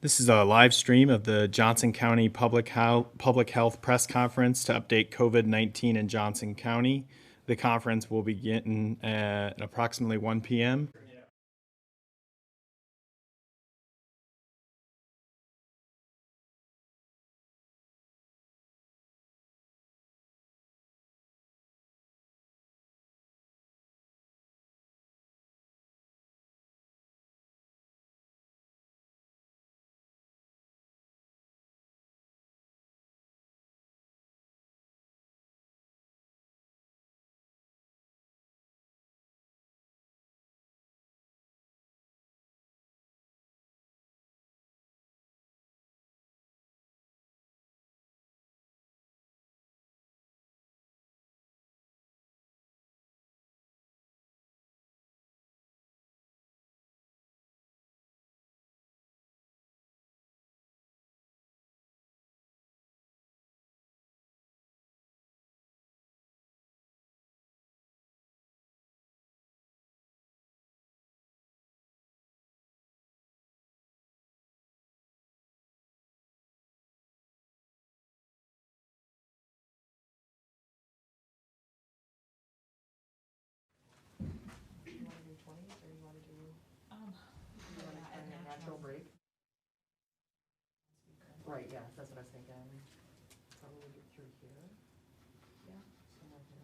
This is a live stream of the Johnson County Public Health Press Conference to update COVID-19 in Johnson County. The conference will begin at approximately 1 p.m. Break. Right, yeah, that's what I was thinking. Probably get through here. Yeah. Somewhere here.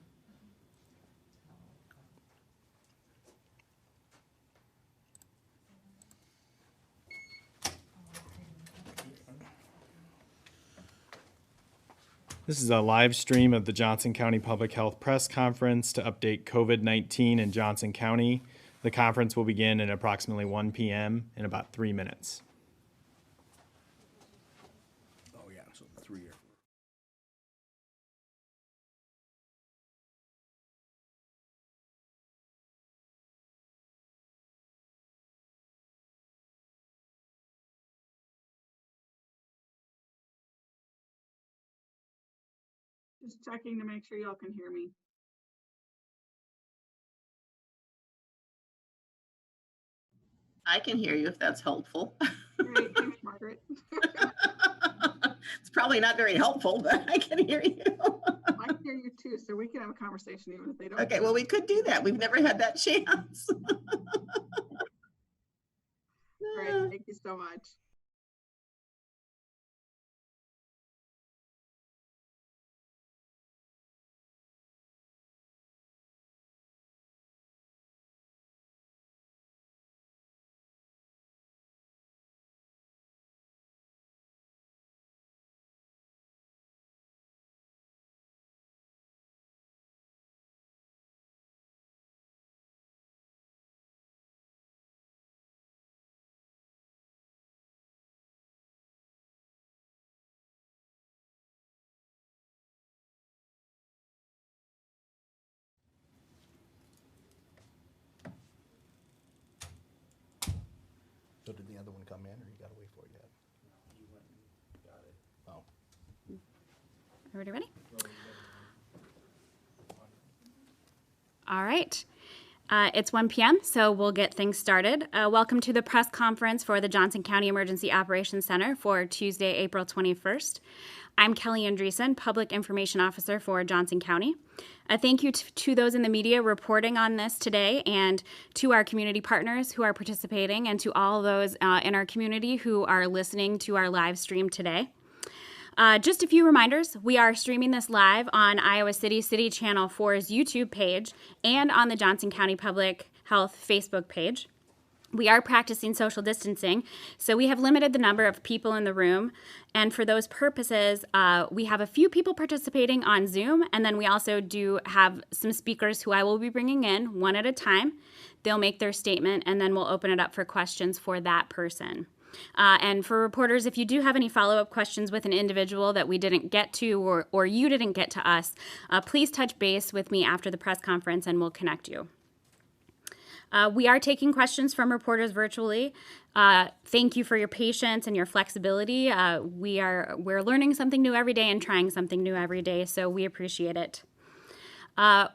This is a live stream of the Johnson County Public Health Press Conference to update COVID-19 in Johnson County. The conference will begin at approximately 1 p.m. in about 3 minutes. Oh, yeah, so 3 year. Just checking to make sure y'all can hear me. I can hear you if that's helpful. Great, thanks, Margaret. It's probably not very helpful, but I can hear you. I can hear you too, so we can have a conversation even if they don't. Okay, well, we could do that. We've never had that chance. Great, thank you so much. So did the other one come in, or you gotta wait for it yet? You went and got it. Oh. Everybody ready? All right. It's 1 p.m., so we'll get things started. Welcome to the press conference for the Johnson County Emergency Operations Center for Tuesday, April 21st. I'm Kelly Andreessen, Public Information Officer for Johnson County. Thank you to those in the media reporting on this today, and to our community partners who are participating, and to all those in our community who are listening to our live stream today. Just a few reminders. We are streaming this live on Iowa City Channel 4's YouTube page and on the Johnson County Public Health Facebook page. We are practicing social distancing, so we have limited the number of people in the room. And for those purposes, we have a few people participating on Zoom, and then we also do have some speakers who I will be bringing in one at a time. They'll make their statement, and then we'll open it up for questions for that person. And for reporters, if you do have any follow-up questions with an individual that we didn't get to or you didn't get to us, please touch base with me after the press conference and we'll connect you. We are taking questions from reporters virtually. Thank you for your patience and your flexibility. We're learning something new every day and trying something new every day, so we appreciate it.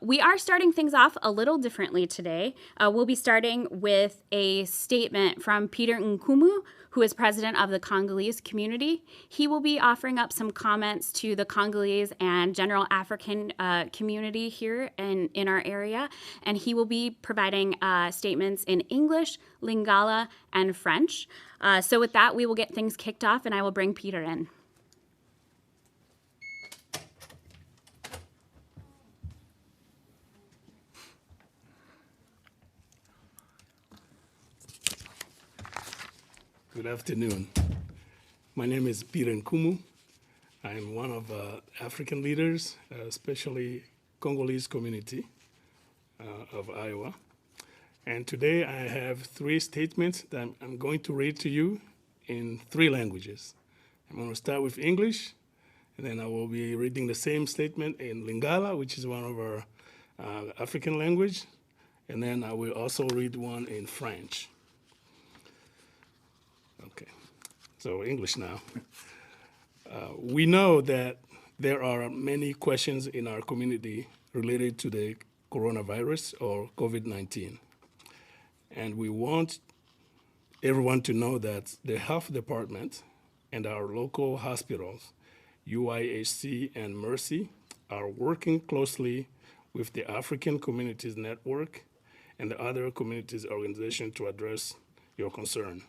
We are starting things off a little differently today. We'll be starting with a statement from Peter Nkumu, who is president of the Congolese community. He will be offering up some comments to the Congolese and general African community here in our area, and he will be providing statements in English, Lingala, and French. So with that, we will get things kicked off, and I will bring Peter in. Good afternoon. My name is Peter Nkumu. I'm one of African leaders, especially Congolese community of Iowa. And today I have 3 statements that I'm going to read to you in 3 languages. I'm going to start with English, and then I will be reading the same statement in Lingala, which is one of our African language, and then I will also read one in French. Okay, so English now. We know that there are many questions in our community related to the coronavirus or COVID-19. And we want everyone to know that the health department and our local hospitals, UIHC and Mercy, are working closely with the African Communities Network and the other communities organizations to address your concern.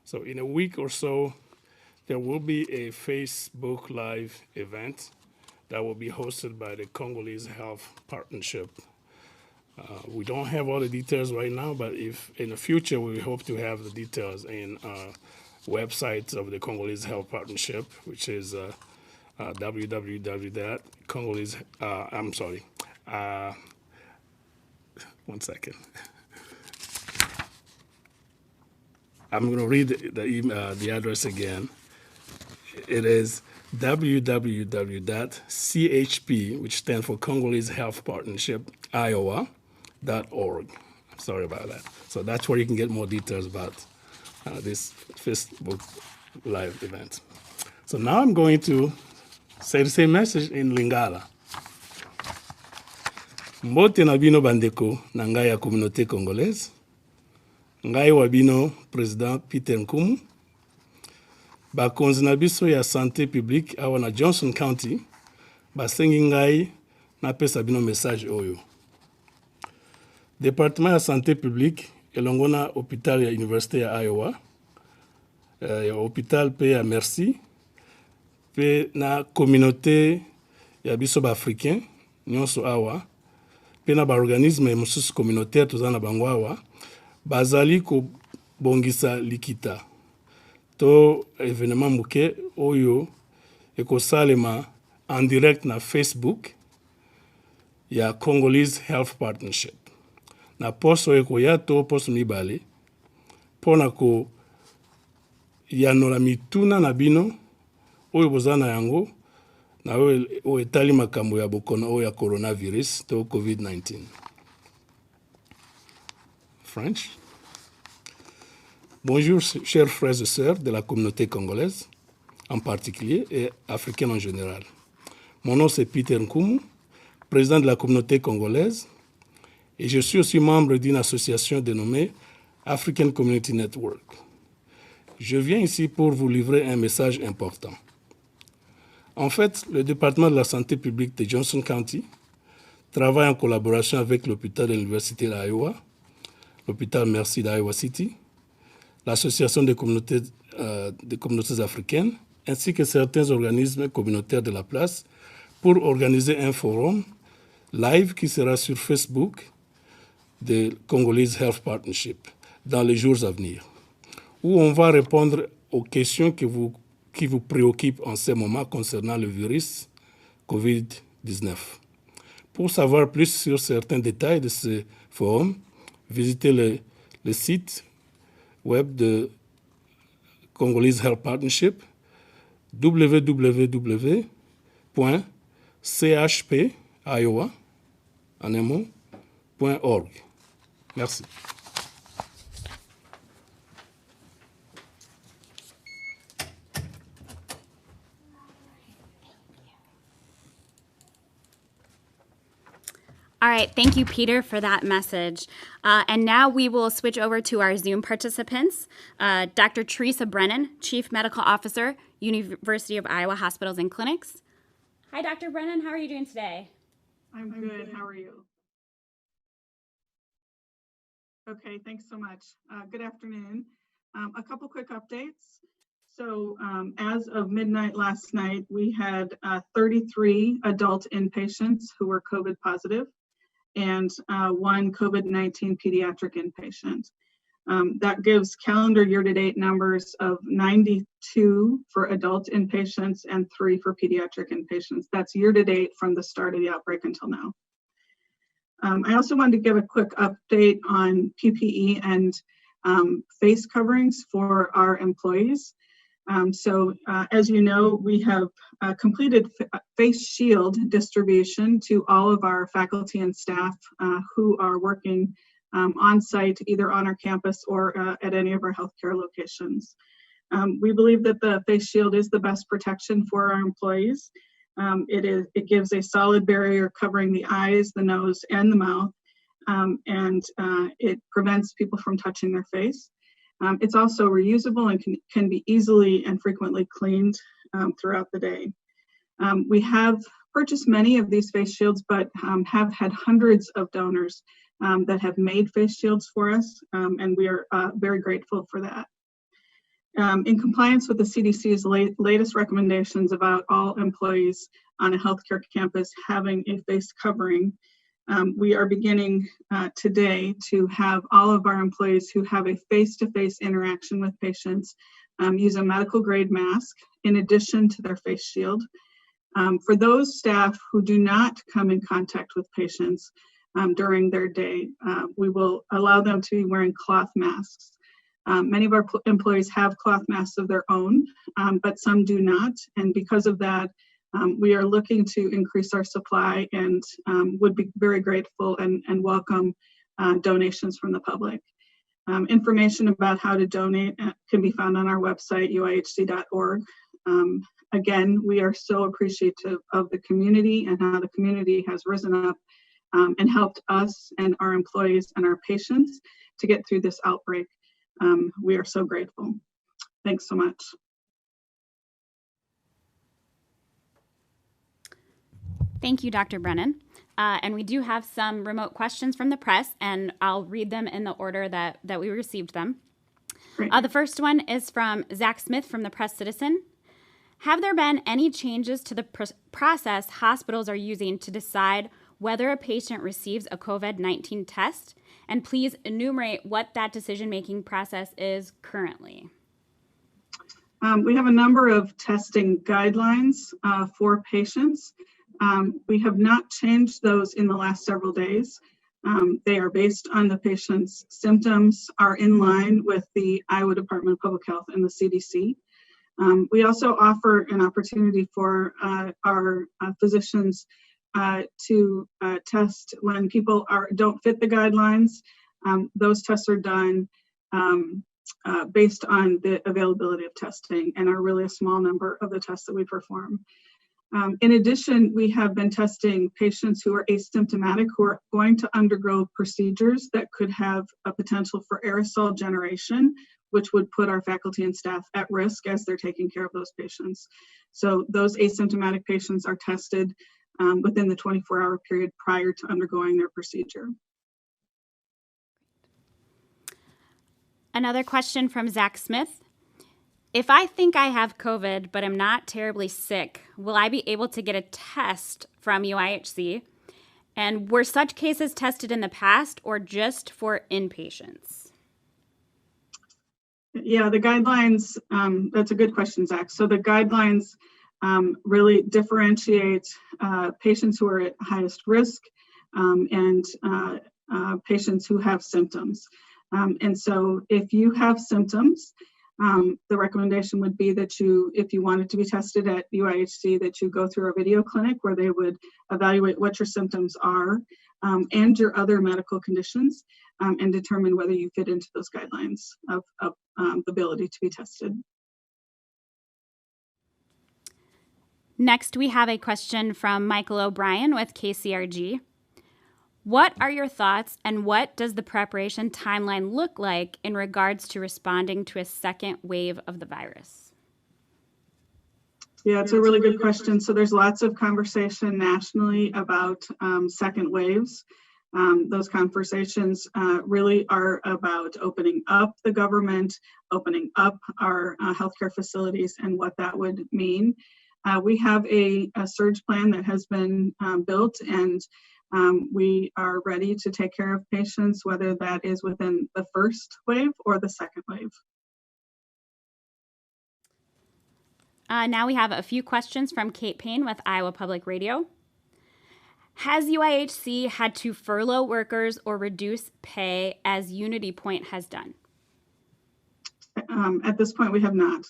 So in a week or so, there will be a Facebook Live event that will be hosted by the Congolese Health Partnership. We don't have all the details right now, but if in the future we hope to have the details in website of the Congolese Health Partnership, which is www.congolese. One second. I'm going to read the address again. It is www.chp, which stands for Congolese Health Partnership, Iowa.org. Sorry about that. So that's where you can get more details about this Facebook Live event. So now I'm going to say the same message in Lingala. Mbote na bino bandeko na ngai ya communauté congolaise. Ngai wabino President Peter Nkumu. Bakonzi na biso ya santé publique awa na Johnson County basengi ngai napesa bino message oyo. Département ya santé publique elongo na hôpital ya Université ya Iowa, ya hôpital pe ya Mercy, pe na communauté ya biso ba africain nyonso awa, pe na ba organisme mosusu communautaire toza na bango awa, bazali ko bongisa likita to événement muke oyo ekosalema en direct na Facebook ya Congolese Health Partnership. Na poso ekoya to poso mibale pona ko yanola mituna na bino oyo bozana yango na oyo etali makambo ya bokono oyo ya coronavirus to COVID-19. French. Bonjour, chers frères et sœurs de la communauté congolaise, en particulier, et africaine en général. Mon nom c'est Peter Nkumu, président de la communauté congolaise, et je suis aussi membre d'une association dénommée African Community Network. Je viens ici pour vous livrer un message important. En fait, le département de la santé publique de Johnson County travaille en collaboration avec l'hôpital de l'Université d'Iowa, l'hôpital Mercy d'Iowa City, l'association des communautés africaines, ainsi que certains organismes communautaires de la place pour organiser un forum live qui sera sur Facebook de Congolese Health Partnership dans les jours à venir, où on va répondre aux questions qui vous préoccupent en ce moment concernant le virus COVID-19. Pour savoir plus sur certains détails de ce forum, visitez le site web de Congolese Health Partnership, www.chp.iowa.org. Merci. All right, thank you, Peter, for that message. And now we will switch over to our Zoom participants. Dr. Teresa Brennan, Chief Medical Officer, University of Iowa Hospitals and Clinics. Hi, Dr. Brennan, how are you doing today? I'm good. How are you? Okay, thanks so much. Good afternoon. A couple quick updates. So as of midnight last night, we had 33 adult inpatients who were COVID positive and one COVID-19 pediatric inpatient. That gives calendar year-to-date numbers of 92 for adult inpatients and 3 for pediatric inpatients. That's year-to-date from the start of the outbreak until now. I also wanted to give a quick update on PPE and face coverings for our employees. As you know, we have completed face shield distribution to all of our faculty and staff who are working on site, either on our campus or at any of our healthcare locations. We believe that the face shield is the best protection for our employees. It gives a solid barrier covering the eyes, the nose, and the mouth, and it prevents people from touching their face. It's also reusable and can be easily and frequently cleaned throughout the day. We have purchased many of these face shields, but have had hundreds of donors that have made face shields for us, and we are very grateful for that. In compliance with the CDC's latest recommendations about all employees on a healthcare campus having a face covering, we are beginning today to have all of our employees who have a face-to-face interaction with patients use a medical grade mask in addition to their face shield. For those staff who do not come in contact with patients during their day, we will allow them to be wearing cloth masks. Many of our employees have cloth masks of their own, but some do not. And because of that, we are looking to increase our supply and would be very grateful and welcome donations from the public. Information about how to donate can be found on our website, uihc.org. Again, we are so appreciative of the community and how the community has risen up and helped us and our employees and our patients to get through this outbreak. We are so grateful. Thanks so much. Thank you, Dr. Brennan. And we do have some remote questions from the press, and I'll read them in the order that we received them. The first one is from Zach Smith from the Press Citizen. Have there been any changes to the process hospitals are using to decide whether a patient receives a COVID-19 test? And please enumerate what that decision-making process is currently. We have a number of testing guidelines for patients. We have not changed those in the last several days. They are based on the patient's symptoms, are in line with the Iowa Department of Public Health and the CDC. We also offer an opportunity for our physicians to test when people don't fit the guidelines. Those tests are done based on the availability of testing and are really a small number of the tests that we perform. In addition, we have been testing patients who are asymptomatic who are going to undergo procedures that could have a potential for aerosol generation, which would put our faculty and staff at risk as they're taking care of those patients. So those asymptomatic patients are tested within the 24-hour period prior to undergoing their procedure. Another question from Zach Smith. If I think I have COVID, but I'm not terribly sick, will I be able to get a test from UIHC? And were such cases tested in the past or just for inpatients? Yeah, the guidelines, that's a good question, Zach. So the guidelines really differentiate patients who are at highest risk and patients who have symptoms. And so if you have symptoms, the recommendation would be that if you wanted to be tested at UIHC, that you go through a video clinic where they would evaluate what your symptoms are and your other medical conditions and determine whether you fit into those guidelines of the ability to be tested. Next, we have a question from Michael O'Brien with KCRG. What are your thoughts, and what does the preparation timeline look like in regards to responding to a second wave of the virus? Yeah, it's a really good question. So there's lots of conversation nationally about second waves. Those conversations really are about opening up the government, opening up our healthcare facilities, and what that would mean. We have a surge plan that has been built, and we are ready to take care of patients, whether that is within the first wave or the second wave. Now we have a few questions from Kate Payne with Iowa Public Radio. Has UIHC had to furlough workers or reduce pay as Unity Point has done? At this point, we have not.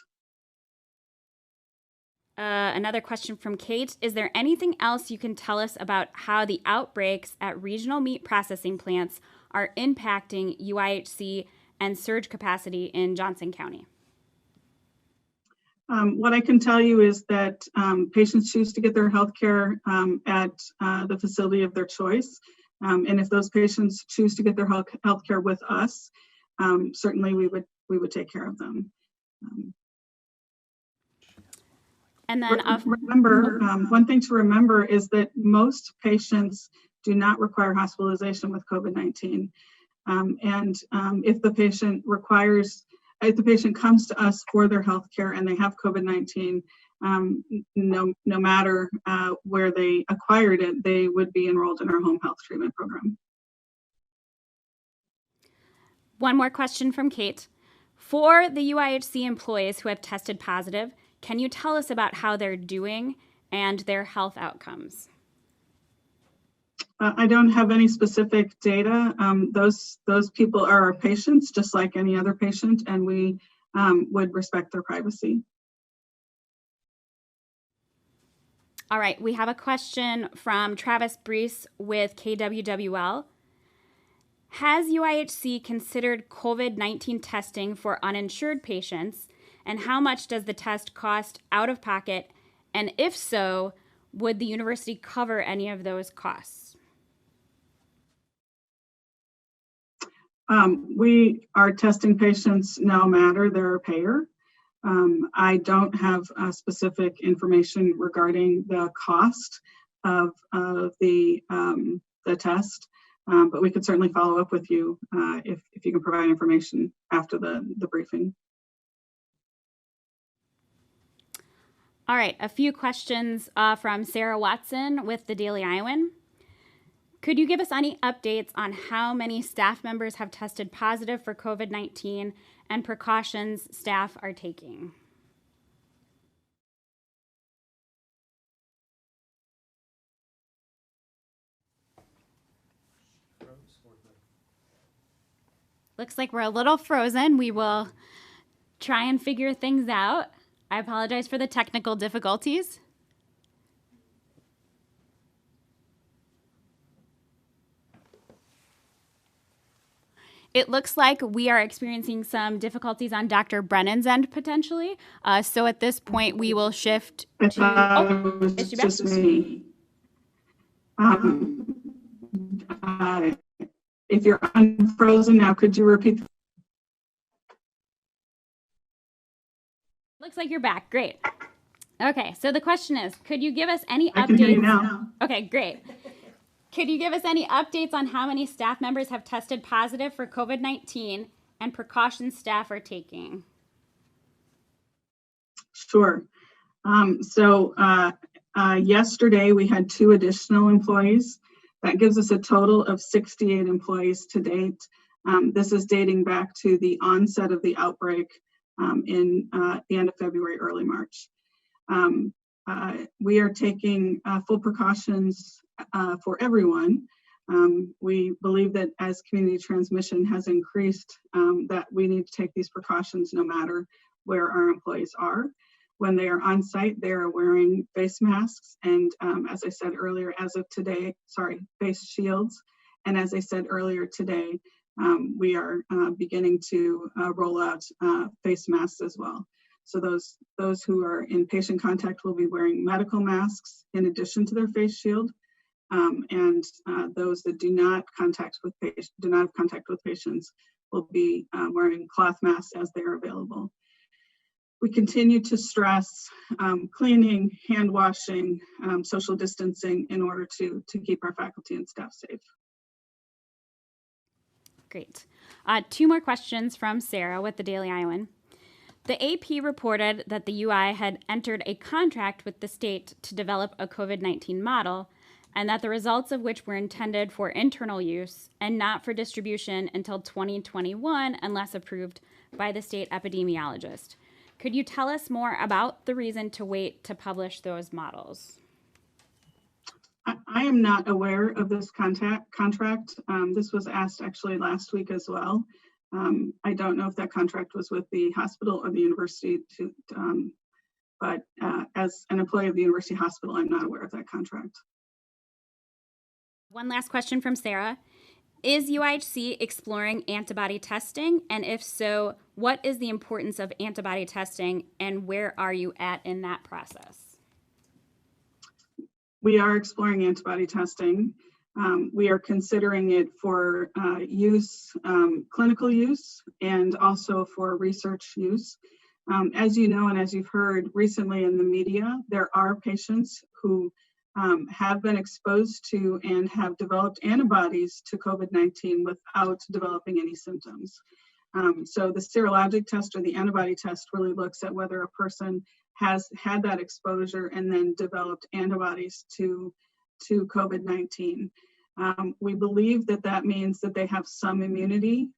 Another question from Kate. Is there anything else you can tell us about how the outbreaks at regional meat processing plants are impacting UIHC and surge capacity in Johnson County? What I can tell you is that patients choose to get their health care at the facility of their choice. And if those patients choose to get their health care with us, certainly we would take care of them. And then remember, one thing to remember is that most patients do not require hospitalization with COVID-19. If the patient comes to us for their health care and they have COVID-19, no matter where they acquired it, they would be enrolled in our home health treatment program. One more question from Kate. For the UIHC employees who have tested positive, can you tell us about how they're doing and their health outcomes? I don't have any specific data. Those people are our patients, just like any other patient, and we would respect their privacy. All right, we have a question from Travis Reese with KWWL. Has UIHC considered COVID-19 testing for uninsured patients, and how much does the test cost out of pocket? And if so, would the university cover any of those costs? We are testing patients no matter their payer. I don't have specific information regarding the cost of the test, but we could certainly follow up with you if you can provide information after the briefing. All right, a few questions from Sarah Watson with the Daily Iowan. Could you give us any updates on how many staff members have tested positive for COVID-19 and precautions staff are taking? Looks like we're a little frozen. We will try and figure things out. I apologize for the technical difficulties. It looks like we are experiencing some difficulties on Dr. Brennan's end potentially. So at this point, we will shift to. It's just me. If you're unfrozen now, could you repeat? Looks like you're back. Great. Okay, so the question is, could you give us any updates? I can hear you now. Okay, great. Could you give us any updates on how many staff members have tested positive for COVID-19 and precautions staff are taking? Sure. Yesterday we had 2 additional employees. That gives us a total of 68 employees to date. This is dating back to the onset of the outbreak in the end of February, early March. We are taking full precautions for everyone. We believe that as community transmission has increased, that we need to take these precautions no matter where our employees are. When they are on site, they are wearing face masks and, as I said earlier, as of today, face shields. And as I said earlier today, we are beginning to roll out face masks as well. So those who are in patient contact will be wearing medical masks in addition to their face shield. and those that do not have contact with patients will be wearing cloth masks as they are available. We continue to stress cleaning, hand washing, social distancing in order to keep our faculty and staff safe. Great. 2 more questions from Sarah with the Daily Iowan. The AP reported that the UI had entered a contract with the state to develop a COVID-19 model, and that the results of which were intended for internal use and not for distribution until 2021 unless approved by the state epidemiologist. Could you tell us more about the reason to wait to publish those models? I am not aware of this contract. This was asked actually last week as well. I don't know if that contract was with the hospital or the university, but as an employee of the university hospital, I'm not aware of that contract. One last question from Sarah. Is UIHC exploring antibody testing? And if so, what is the importance of antibody testing and where are you at in that process? We are exploring antibody testing. We are considering it for use, clinical use, and also for research use. As you know, and as you've heard recently in the media, there are patients who have been exposed to and have developed antibodies to COVID-19 without developing any symptoms. So the serologic test or the antibody test really looks at whether a person has had that exposure and then developed antibodies to COVID-19. We believe that that means that they have some immunity.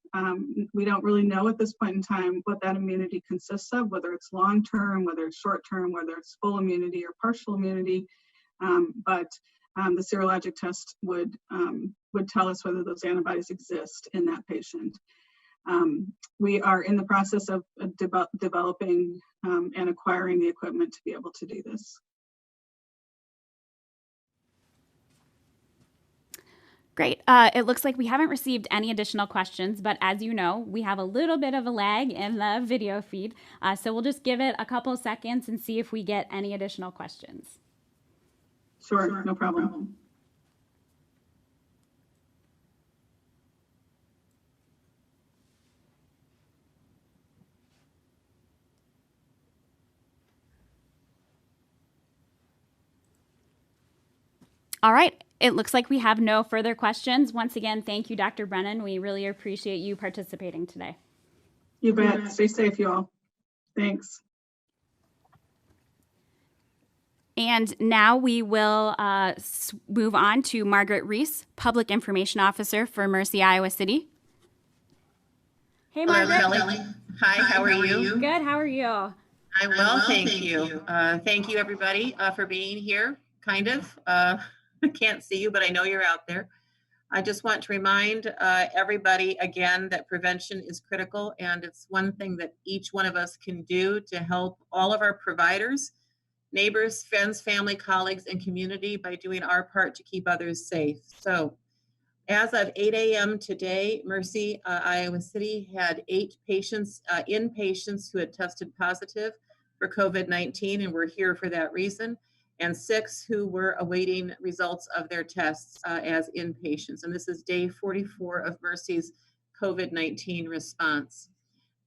We don't really know at this point in time what that immunity consists of, whether it's long-term, whether it's short-term, whether it's full immunity or partial immunity. But the serologic test would tell us whether those antibodies exist in that patient. We are in the process of developing and acquiring the equipment to be able to do this. Great. It looks like we haven't received any additional questions, but as you know, we have a little bit of a lag in the video feed. So we'll just give it a couple seconds and see if we get any additional questions. Sure, no problem. All right. It looks like we have no further questions. Once again, thank you, Dr. Brennan. We really appreciate you participating today. You bet. Stay safe, you all. Thanks. And now we will move on to Margaret Reese, Public Information Officer for Mercy, Iowa City. Hey, Margaret. Hello, Kelly. Hi, how are you? Good. How are you? I'm well, thank you. Thank you, everybody, for being here, kind of. I can't see you, but I know you're out there. I just want to remind everybody again that prevention is critical, and it's one thing that each one of us can do to help all of our providers, neighbors, friends, family, colleagues, and community by doing our part to keep others safe. So as of 8 a.m. today, Mercy, Iowa City had 8 patients, inpatients who had tested positive for COVID-19, and we're here for that reason, and 6 who were awaiting results of their tests as inpatients. And this is day 44 of Mercy's COVID-19 response.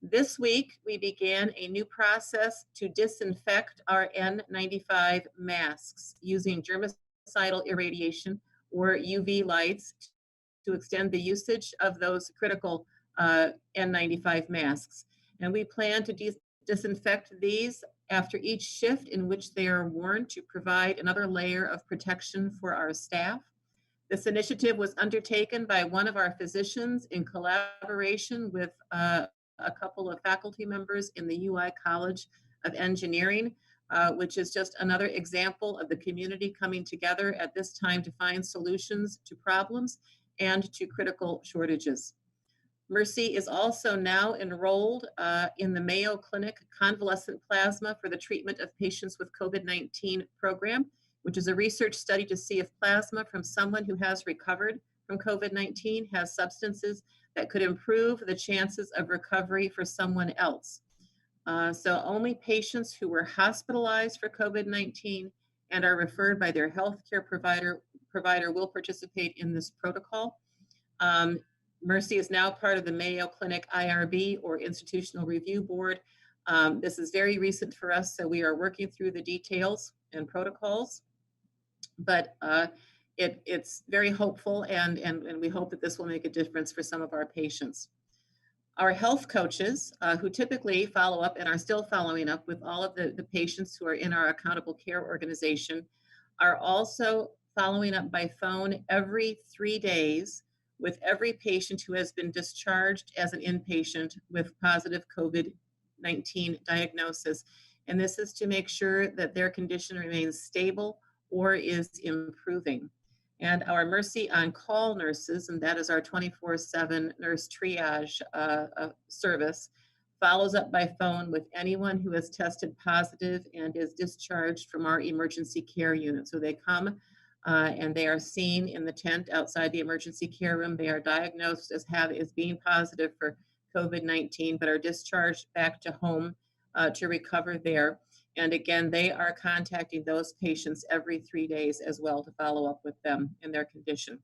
This week, we began a new process to disinfect our N95 masks using germicidal irradiation or UV lights to extend the usage of those critical N95 masks. And we plan to disinfect these after each shift in which they are worn to provide another layer of protection for our staff. This initiative was undertaken by one of our physicians in collaboration with a couple of faculty members in the UI College of Engineering, which is just another example of the community coming together at this time to find solutions to problems and to critical shortages. Mercy is also now enrolled in the Mayo Clinic Convalescent Plasma for the Treatment of Patients with COVID-19 program, which is a research study to see if plasma from someone who has recovered from COVID-19 has substances that could improve the chances of recovery for someone else. So only patients who were hospitalized for COVID-19 and are referred by their healthcare provider provider will participate in this protocol. Mercy is now part of the Mayo Clinic IRB, or Institutional Review Board. This is very recent for us, so we are working through the details and protocols, but it's very hopeful, and we hope that this will make a difference for some of our patients. Our health coaches, who typically follow up and are still following up with all of the patients who are in our accountable care organization, are also following up by phone every 3 days with every patient who has been discharged as an inpatient with positive COVID-19 diagnosis. And this is to make sure that their condition remains stable or is improving. And our Mercy On Call nurses, and that is our 24/7 nurse triage service, follows up by phone with anyone who has tested positive and is discharged from our emergency care unit. So they come and they are seen in the tent outside the emergency care room. They are diagnosed as being positive for COVID-19, but are discharged back to home to recover there. And again, they are contacting those patients every 3 days as well to follow up with them in their condition.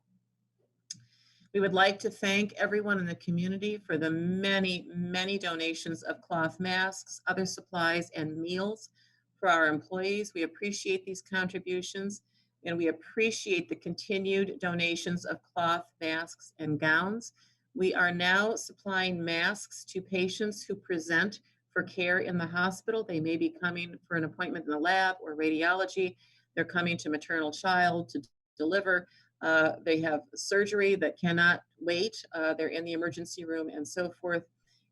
We would like to thank everyone in the community for the many, many donations of cloth masks, other supplies, and meals for our employees. We appreciate these contributions, and we appreciate the continued donations of cloth masks and gowns. We are now supplying masks to patients who present for care in the hospital. They may be coming for an appointment in the lab or radiology. They're coming to maternal child to deliver. They have surgery that cannot wait. They're in the emergency room and so forth.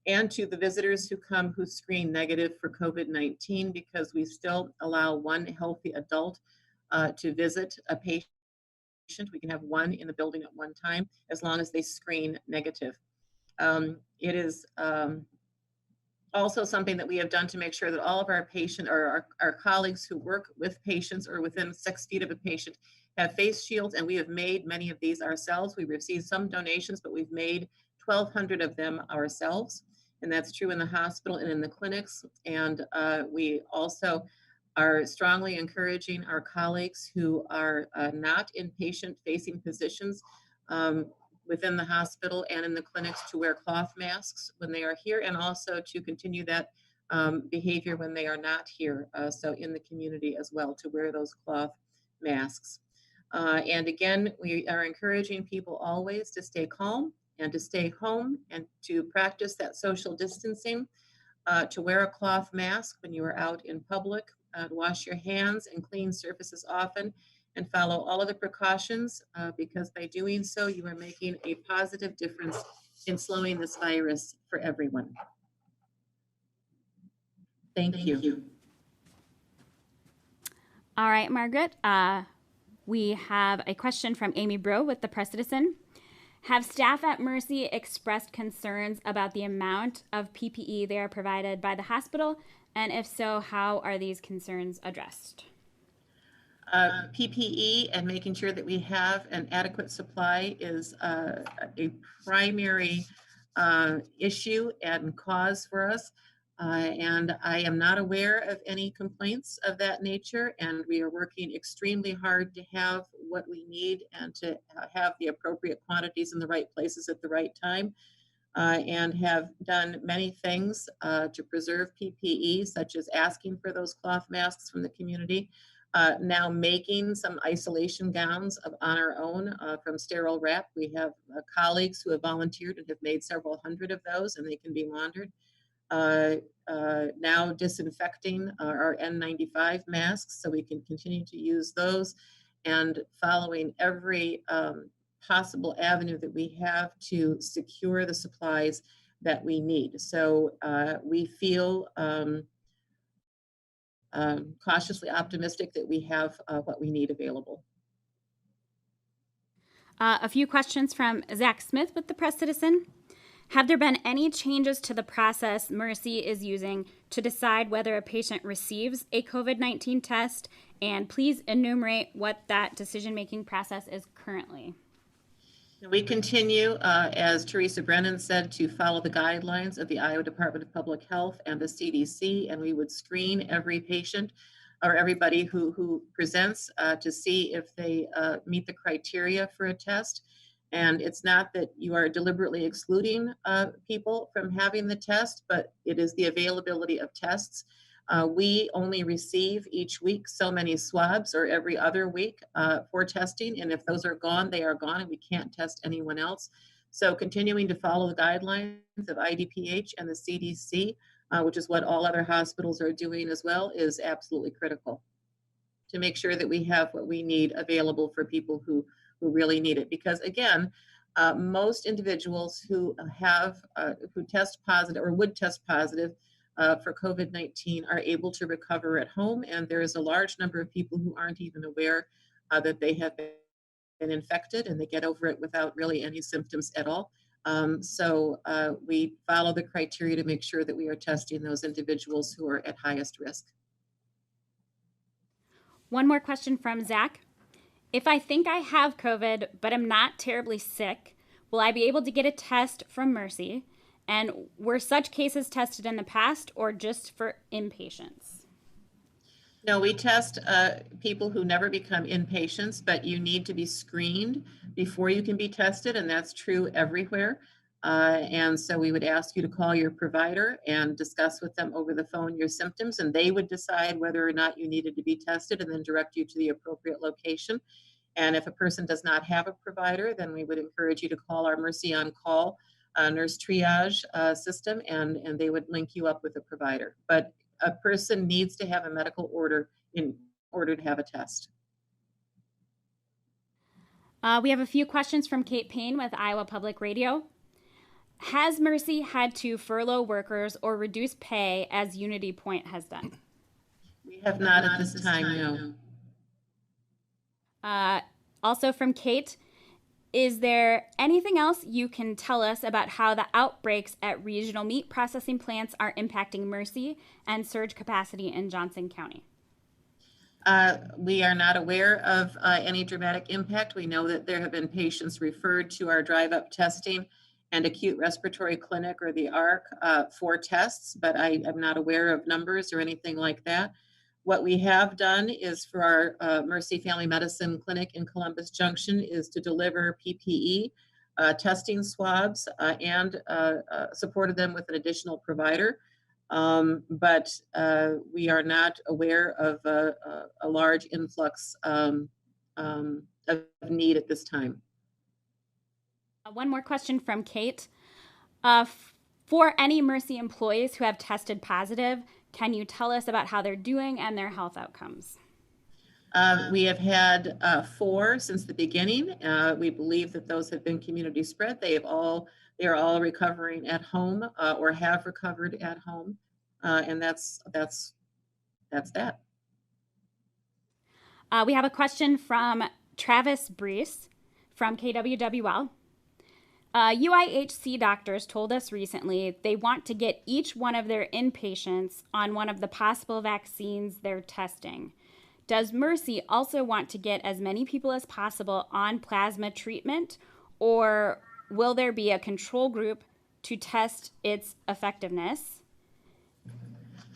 And to the visitors who come who screen negative for COVID-19, because we still allow one healthy adult to visit a patient. We can have one in the building at one time, as long as they screen negative. It is also something that we have done to make sure that all of our patient or our colleagues who work with patients or within 6 feet of a patient have face shields, and we have made many of these ourselves. We've received some donations, but we've made 1,200 of them ourselves, and that's true in the hospital and in the clinics. And we also are strongly encouraging our colleagues who are not in patient-facing positions within the hospital and in the clinics to wear cloth masks when they are here, and also to continue that behavior when they are not here, so in the community as well, to wear those cloth masks. And again, we are encouraging people always to stay calm and to stay home and to practice that social distancing, to wear a cloth mask when you are out in public, to wash your hands and clean surfaces often, and follow all of the precautions, because by doing so, you are making a positive difference in slowing this virus for everyone. Thank you. All right, Margaret. We have a question from Amy Bro with the Press Citizen. Have staff at Mercy expressed concerns about the amount of PPE they are provided by the hospital? And if so, how are these concerns addressed? PPE and making sure that we have an adequate supply is a primary issue and cause for us. And I am not aware of any complaints of that nature, and we are working extremely hard to have what we need and to have the appropriate quantities in the right places at the right time, and have done many things to preserve PPE, such as asking for those cloth masks from the community, now making some isolation gowns on our own from sterile wrap. We have colleagues who have volunteered and have made several hundred of those, and they can be laundered. Now disinfecting our N95 masks so we can continue to use those, and following every possible avenue that we have to secure the supplies that we need. So we feel cautiously optimistic that we have what we need available. A few questions from Zach Smith with the Press Citizen. Have there been any changes to the process Mercy is using to decide whether a patient receives a COVID-19 test? And please enumerate what that decision-making process is currently. We continue, as Teresa Brennan said, to follow the guidelines of the Iowa Department of Public Health and the CDC, and we would screen every patient or everybody who presents to see if they meet the criteria for a test. And it's not that you are deliberately excluding people from having the test, but it is the availability of tests. We only receive each week so many swabs, or every other week for testing. And if those are gone, they are gone, and we can't test anyone else. So continuing to follow the guidelines of IDPH and the CDC, which is what all other hospitals are doing as well, is absolutely critical to make sure that we have what we need available for people who really need it. Because again, most individuals who test positive or would test positive for COVID-19 are able to recover at home, and there is a large number of people who aren't even aware that they have been infected, and they get over it without really any symptoms at all. So we follow the criteria to make sure that we are testing those individuals who are at highest risk. One more question from Zach. If I think I have COVID, but I'm not terribly sick, will I be able to get a test from Mercy? And were such cases tested in the past, or just for inpatients? No, we test people who never become inpatients, but you need to be screened before you can be tested, and that's true everywhere. And so we would ask you to call your provider and discuss with them over the phone your symptoms, and they would decide whether or not you needed to be tested and then direct you to the appropriate location. And if a person does not have a provider, then we would encourage you to call our Mercy on Call nurse triage system, and they would link you up with a provider. But a person needs to have a medical order in order to have a test. We have a few questions from Kate Payne with Iowa Public Radio. Has Mercy had to furlough workers or reduce pay as Unity Point has done? We have not at this time, no. Also from Kate, is there anything else you can tell us about how the outbreaks at regional meat processing plants are impacting Mercy and surge capacity in Johnson County? We are not aware of any dramatic impact. We know that there have been patients referred to our drive-up testing and acute respiratory clinic, or the ARC, for tests, but I am not aware of numbers or anything like that. What we have done is, for our Mercy Family Medicine Clinic in Columbus Junction, is to deliver PPE testing swabs and supported them with an additional provider. But we are not aware of a large influx of need at this time. One more question from Kate. For any Mercy employees who have tested positive, can you tell us about how they're doing and their health outcomes? We have had 4 since the beginning. We believe that those have been community spread. They are all recovering at home or have recovered at home, and that's that. We have a question from Travis Reese from KWWL. UIHC doctors told us recently they want to get each one of their inpatients on one of the possible vaccines they're testing. Does Mercy also want to get as many people as possible on plasma treatment, or will there be a control group to test its effectiveness?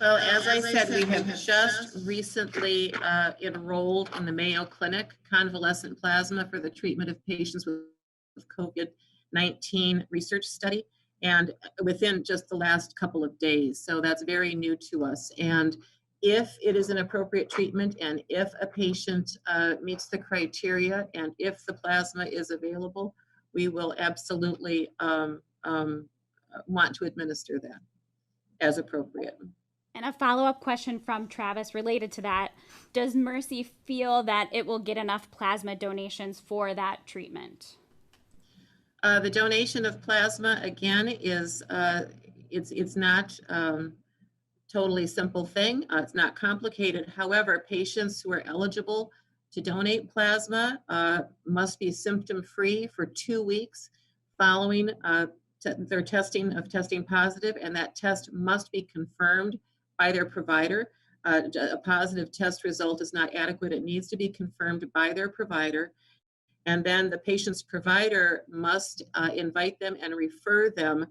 Well, as I said, we have just recently enrolled in the Mayo Clinic convalescent plasma for the treatment of patients with COVID-19 research study, and within just the last couple of days. So that's very new to us. And if it is an appropriate treatment, and if a patient meets the criteria, and if the plasma is available, we will absolutely want to administer that as appropriate. And a follow-up question from Travis related to that. Does Mercy feel that it will get enough plasma donations for that treatment? The donation of plasma, again, is it's not totally simple thing. It's not complicated. However, patients who are eligible to donate plasma must be symptom-free for 2 weeks following their testing positive, and that test must be confirmed by their provider. A positive test result is not adequate. It needs to be confirmed by their provider. And then the patient's provider must invite them and refer them,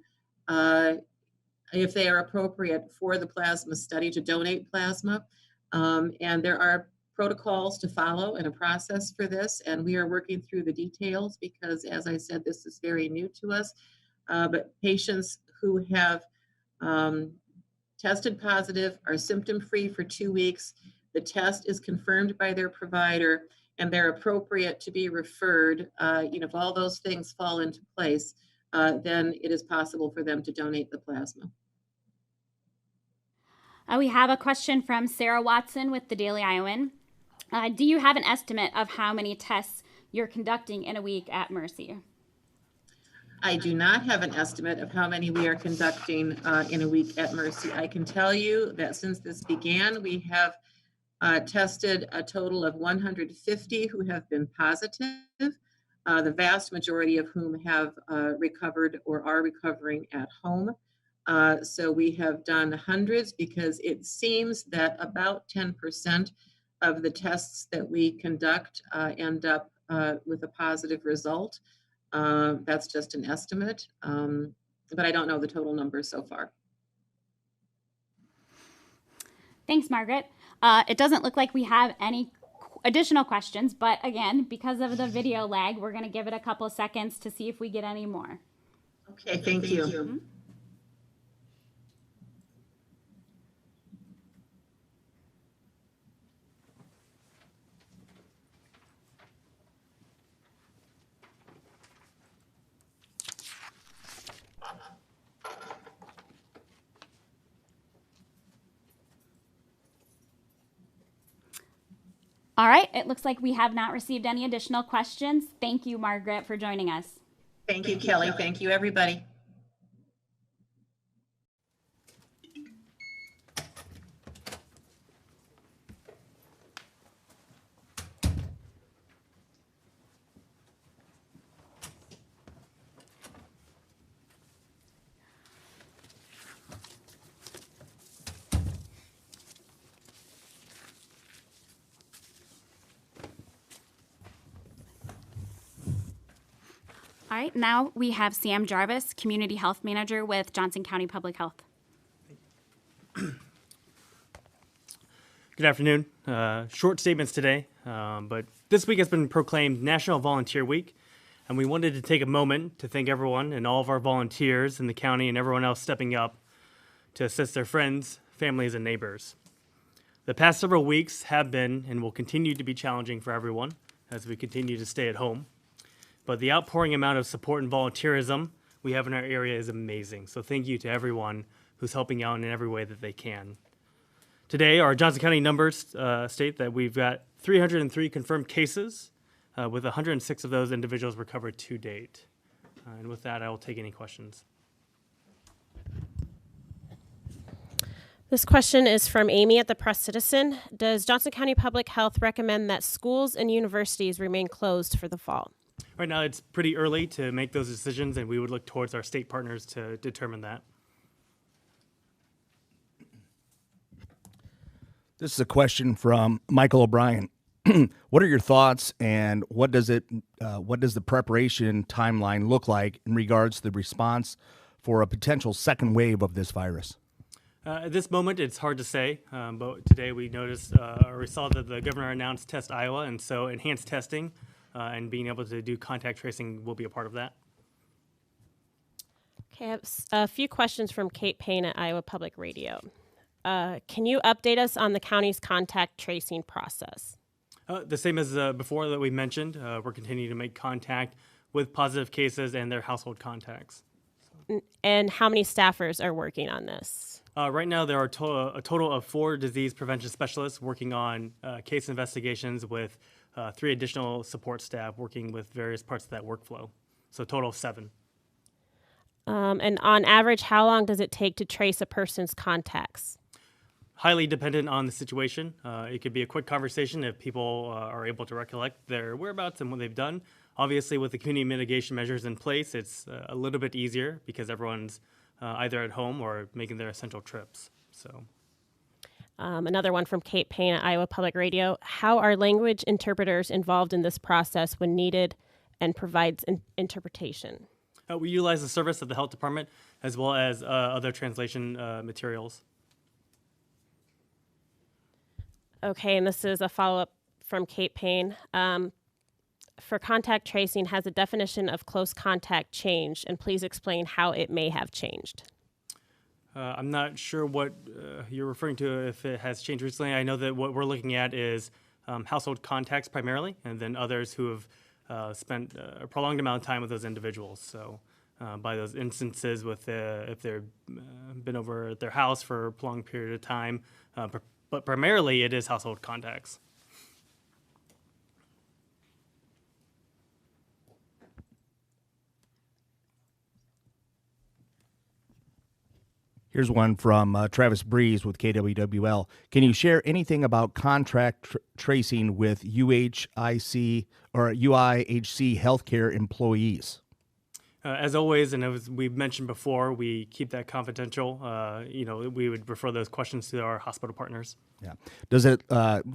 if they are appropriate, for the plasma study to donate plasma. And there are protocols to follow and a process for this, and we are working through the details because, as I said, this is very new to us. But patients who have tested positive are symptom-free for 2 weeks. The test is confirmed by their provider, and they're appropriate to be referred. If all those things fall into place, then it is possible for them to donate the plasma. We have a question from Sarah Watson with the Daily Iowan. Do you have an estimate of how many tests you're conducting in a week at Mercy? I do not have an estimate of how many we are conducting in a week at Mercy. I can tell you that since this began, we have tested a total of 150 who have been positive, the vast majority of whom have recovered or are recovering at home. So we have done hundreds because it seems that about 10% of the tests that we conduct end up with a positive result. That's just an estimate, but I don't know the total numbers so far. Thanks, Margaret. It doesn't look like we have any additional questions, but again, because of the video lag, we're going to give it a couple of seconds to see if we get any more. Okay, thank you. Mm-hmm. All right, it looks like we have not received any additional questions. Thank you, Margaret, for joining us. Thank you, Kelly. Thank you, everybody. All right, now we have Sam Jarvis, Community Health Manager with Johnson County Public Health. Good afternoon. Short statements today, but this week has been proclaimed National Volunteer Week, and we wanted to take a moment to thank everyone and all of our volunteers in the county and everyone else stepping up to assist their friends, families, and neighbors. The past several weeks have been and will continue to be challenging for everyone as we continue to stay at home. But the outpouring amount of support and volunteerism we have in our area is amazing. So thank you to everyone who's helping out in every way that they can. Today, our Johnson County numbers state that we've got 303 confirmed cases, with 106 of those individuals recovered to date. And with that, I will take any questions. This question is from Amy at the Press Citizen. Does Johnson County Public Health recommend that schools and universities remain closed for the fall? Right now, it's pretty early to make those decisions, and we would look towards our state partners to determine that. This is a question from Michael O'Brien. What are your thoughts, and what does the preparation timeline look like in regards to the response for a potential second wave of this virus? At this moment, it's hard to say, but today we noticed or we saw that the governor announced Test Iowa, and so enhanced testing and being able to do contact tracing will be a part of that. Okay, I have a few questions from Kate Payne at Iowa Public Radio. Can you update us on the county's contact tracing process? The same as before that we mentioned. We're continuing to make contact with positive cases and their household contacts. And how many staffers are working on this? Right now, there are a total of 4 disease prevention specialists working on case investigations with 3 additional support staff working with various parts of that workflow. So a total of 7. And on average, how long does it take to trace a person's contacts? Highly dependent on the situation. It could be a quick conversation if people are able to recollect their whereabouts and what they've done. Obviously, with the community mitigation measures in place, it's a little bit easier because everyone's either at home or making their essential trips. So. Another one from Kate Payne at Iowa Public Radio. How are language interpreters involved in this process when needed and provides interpretation? We utilize the service of the health department as well as other translation materials. Okay, and this is a follow-up from Kate Payne. For contact tracing, has the definition of close contact changed? And please explain how it may have changed. I'm not sure what you're referring to, if it has changed recently. I know that what we're looking at is household contacts primarily, and then others who have spent a prolonged amount of time with those individuals. So by those instances, with if they've been over at their house for a prolonged period of time, but primarily it is household contacts. Here's one from Travis Breeze with KWWL. Can you share anything about contract tracing with UHIC or UIHC healthcare employees? As always, and as we've mentioned before, we keep that confidential. We would refer those questions to our hospital partners. Yeah. Does it?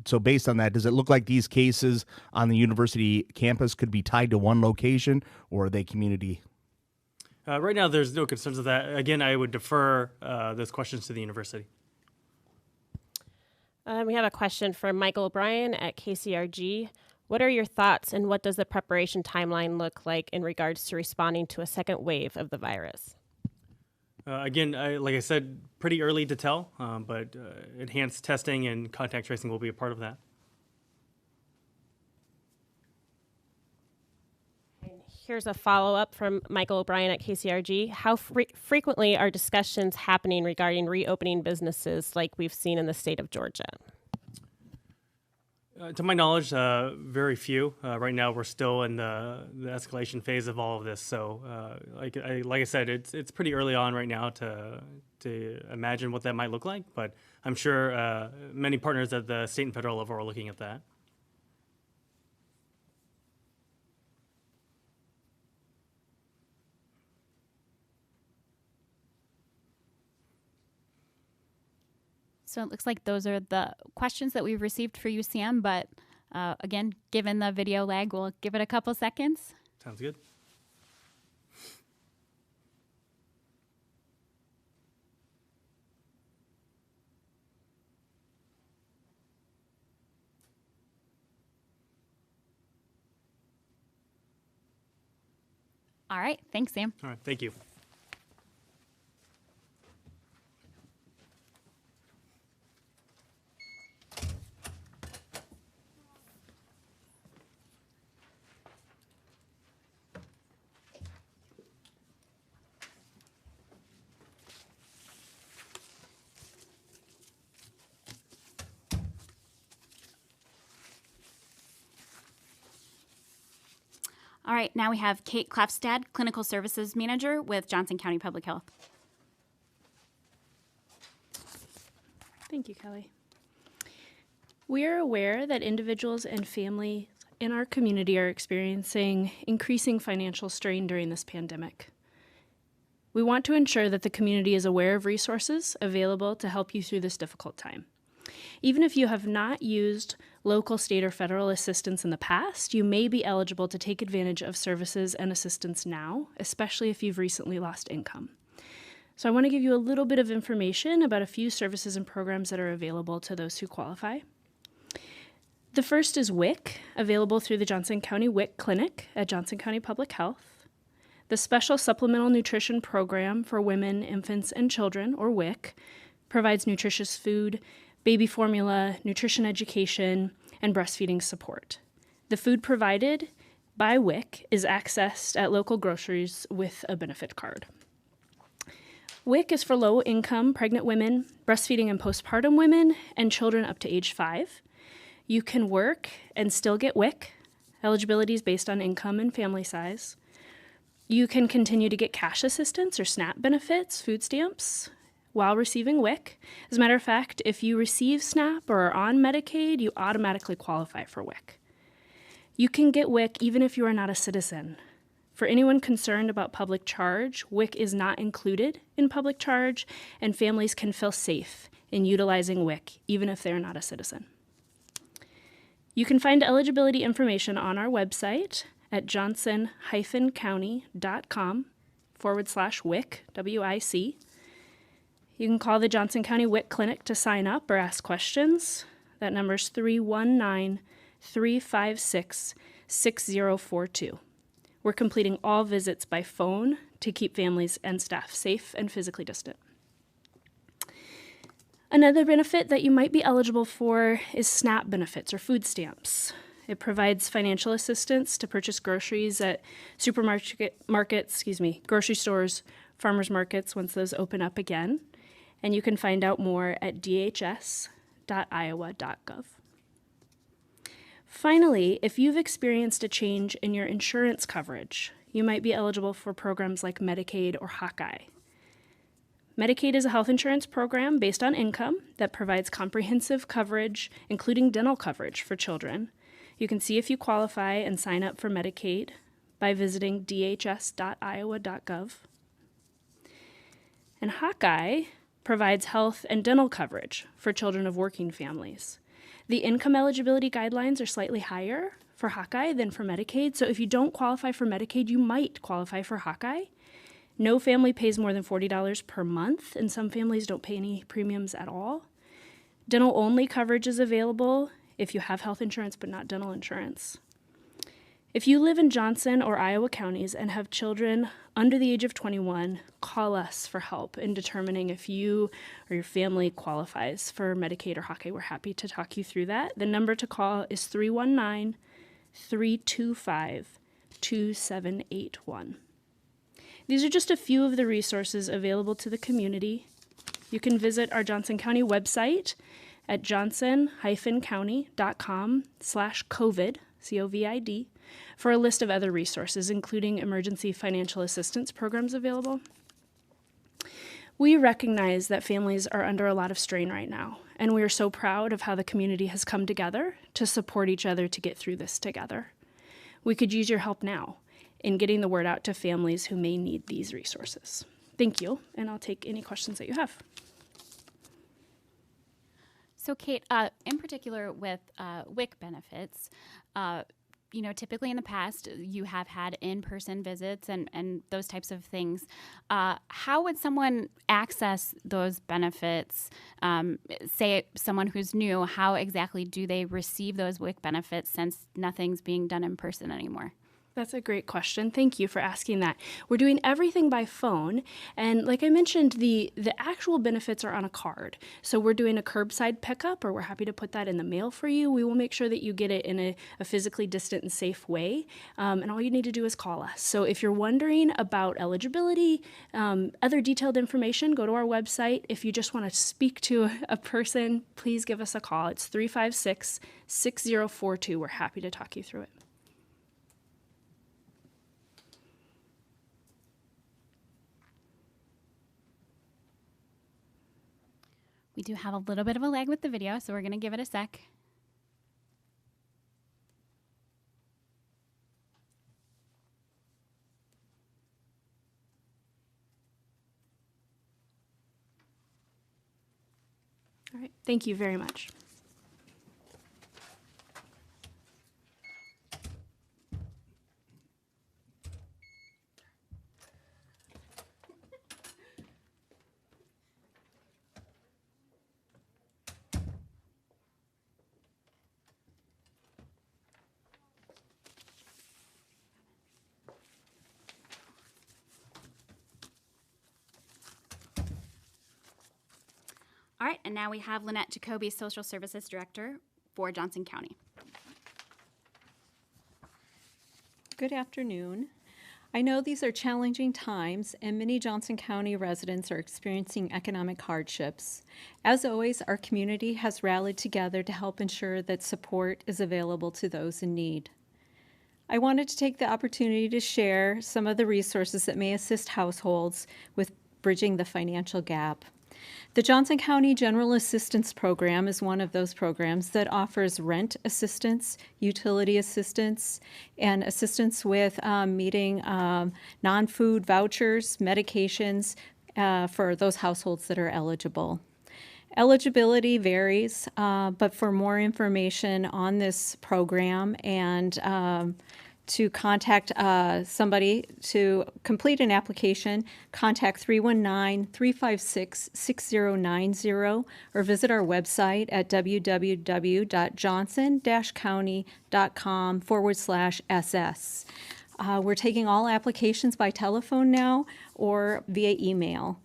So based on that, does it look like these cases on the university campus could be tied to one location, or are they community? Right now, there's no concerns of that. Again, I would defer those questions to the university. We have a question from Michael O'Brien at KCRG. What are your thoughts, and what does the preparation timeline look like in regards to responding to a second wave of the virus? Again, like I said, pretty early to tell, but enhanced testing and contact tracing will be a part of that. Here's a follow-up from Michael O'Brien at KCRG. How frequently are discussions happening regarding reopening businesses like we've seen in the state of Georgia? To my knowledge, very few. Right now, we're still in the escalation phase of all of this. So, like I said, it's pretty early on right now to imagine what that might look like. But I'm sure many partners at the state and federal level are looking at that. So it looks like those are the questions that we've received for you, Sam. But again, given the video lag, we'll give it a couple seconds. Sounds good. All right. Thanks, Sam. All right. Thank you. All right, now we have Kate Klapstad, Clinical Services Manager with Johnson County Public Health. Thank you, Kelly. We are aware that individuals and families in our community are experiencing increasing financial strain during this pandemic. We want to ensure that the community is aware of resources available to help you through this difficult time. Even if you have not used local, state, or federal assistance in the past, you may be eligible to take advantage of services and assistance now, especially if you've recently lost income. So I want to give you a little bit of information about a few services and programs that are available to those who qualify. The first is WIC, available through the Johnson County WIC Clinic at Johnson County Public Health. The Special Supplemental Nutrition Program for Women, Infants, and Children, or WIC, provides nutritious food, baby formula, nutrition education, and breastfeeding support. The food provided by WIC is accessed at local groceries with a benefit card. WIC is for low-income pregnant women, breastfeeding and postpartum women, and children up to age 5. You can work and still get WIC. Eligibility is based on income and family size. You can continue to get cash assistance or SNAP benefits, food stamps, while receiving WIC. As a matter of fact, if you receive SNAP or are on Medicaid, you automatically qualify for WIC. You can get WIC even if you are not a citizen. For anyone concerned about public charge, WIC is not included in public charge, and families can feel safe in utilizing WIC even if they're not a citizen. You can find eligibility information on our website at johnson-county.com/WIC, W-I-C. You can call the Johnson County WIC Clinic to sign up or ask questions. That number is 319-356-6042. We're completing all visits by phone to keep families and staff safe and physically distant. Another benefit that you might be eligible for is SNAP benefits or food stamps. It provides financial assistance to purchase groceries at grocery stores, farmers markets once those open up again. And you can find out more at dhs.iowa.gov. Finally, if you've experienced a change in your insurance coverage, you might be eligible for programs like Medicaid or Hawkeye. Medicaid is a health insurance program based on income that provides comprehensive coverage, including dental coverage for children. You can see if you qualify and sign up for Medicaid by visiting dhs.iowa.gov. And Hawkeye provides health and dental coverage for children of working families. The income eligibility guidelines are slightly higher for Hawkeye than for Medicaid, so if you don't qualify for Medicaid, you might qualify for Hawkeye. No family pays more than $40 per month, and some families don't pay any premiums at all. Dental-only coverage is available if you have health insurance but not dental insurance. If you live in Johnson or Iowa counties and have children under the age of 21, call us for help in determining if you or your family qualifies for Medicaid or Hawkeye. We're happy to talk you through that. The number to call is 319-325-2781. These are just a few of the resources available to the community. You can visit our Johnson County website at johnson-county.com/COVID, COVID, for a list of other resources, including emergency financial assistance programs available. We recognize that families are under a lot of strain right now, and we are so proud of how the community has come together to support each other to get through this together. We could use your help now in getting the word out to families who may need these resources. Thank you, and I'll take any questions that you have. So Kate, in particular with WIC benefits, typically in the past you have had in-person visits and those types of things. How would someone access those benefits? Say someone who's new, how exactly do they receive those WIC benefits since nothing's being done in person anymore? That's a great question. Thank you for asking that. We're doing everything by phone. And like I mentioned, the actual benefits are on a card. So we're doing a curbside pickup, or we're happy to put that in the mail for you. We will make sure that you get it in a physically distant and safe way. And all you need to do is call us. So if you're wondering about eligibility, other detailed information, go to our website. If you just want to speak to a person, please give us a call. It's 356-6042. We're happy to talk you through it. We do have a little bit of a lag with the video, so we're going to give it a sec. All right, thank you very much. All right, and now we have Lynette, Jacoby, Social Services Director for Johnson County. Good afternoon. I know these are challenging times, and many Johnson County residents are experiencing economic hardships. As always, our community has rallied together to help ensure that support is available to those in need. I wanted to take the opportunity to share some of the resources that may assist households with bridging the financial gap. The Johnson County General Assistance Program is one of those programs that offers rent assistance, utility assistance, and assistance with meeting non-food vouchers, medications for those households that are eligible. Eligibility varies, but for more information on this program and To contact somebody to complete an application, contact 319-356-6090 or visit our website at www.johnson-county.com/SS. We're taking all applications by telephone now or via email.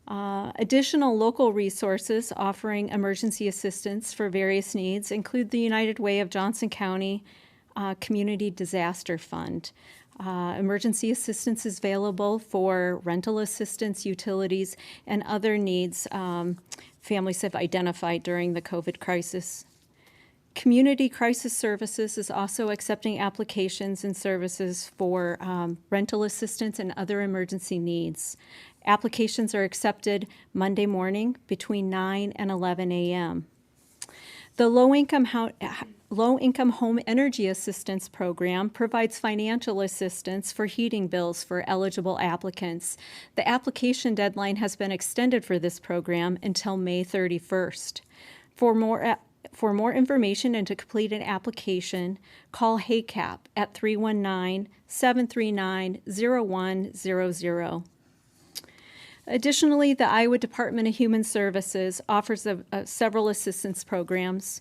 Additional local resources offering emergency assistance for various needs include the United Way of Johnson County Community Disaster Fund. Emergency assistance is available for rental assistance, utilities, and other needs families have identified during the COVID crisis. Community Crisis Services is also accepting applications and services for rental assistance and other emergency needs. Applications are accepted Monday morning between 9 and 11 a.m. The Low-Income Home Energy Assistance Program provides financial assistance for heating bills for eligible applicants. The application deadline has been extended for this program until May 31st. For more information and to complete an application, call HACAP at 319-739-0100. Additionally, the Iowa Department of Human Services offers several assistance programs.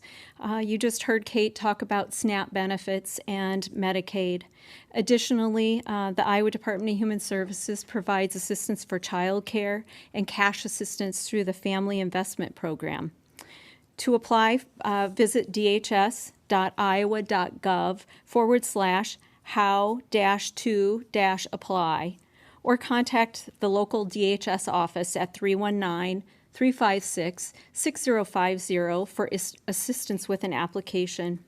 You just heard Kate talk about SNAP benefits and Medicaid. Additionally, the Iowa Department of Human Services provides assistance for child care and cash assistance through the Family Investment Program. To apply, visit dhs.iowa.gov/how-to-apply. Or contact the local DHS office at 319-356-6050 for assistance with an application.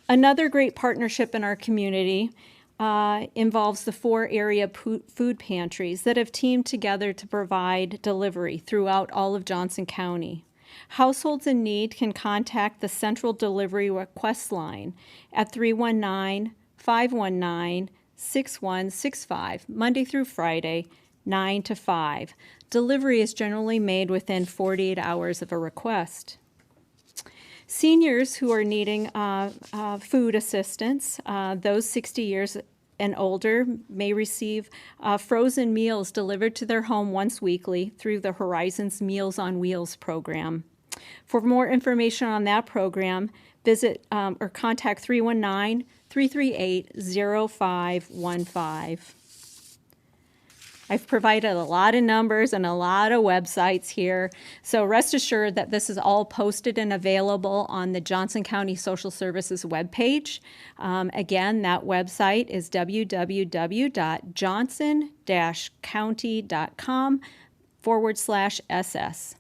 Another great partnership in our community involves the 4 area food pantries that have teamed together to provide delivery throughout all of Johnson County. Households in need can contact the Central Delivery Request Line at 319-519-6165, Monday through Friday, 9 to 5. Delivery is generally made within 48 hours of a request. Seniors who are needing food assistance, those 60 years and older, may receive frozen meals delivered to their home once weekly through the Horizons Meals on Wheels program. For more information on that program, visit or contact 319-338-0515. I've provided a lot of numbers and a lot of websites here, so rest assured that this is all posted and available on the Johnson County Social Services webpage. Again, that website is www.johnson-county.com/SS.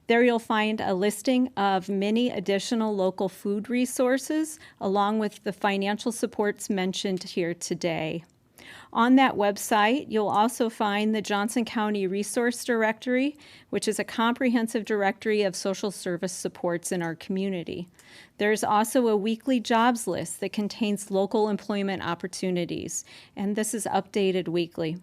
There you'll find a listing of many additional local food resources, along with the financial supports mentioned here today. On that website, you'll also find the Johnson County Resource Directory, which is a comprehensive directory of social service supports in our community. There's also a weekly jobs list that contains local employment opportunities, and this is updated weekly.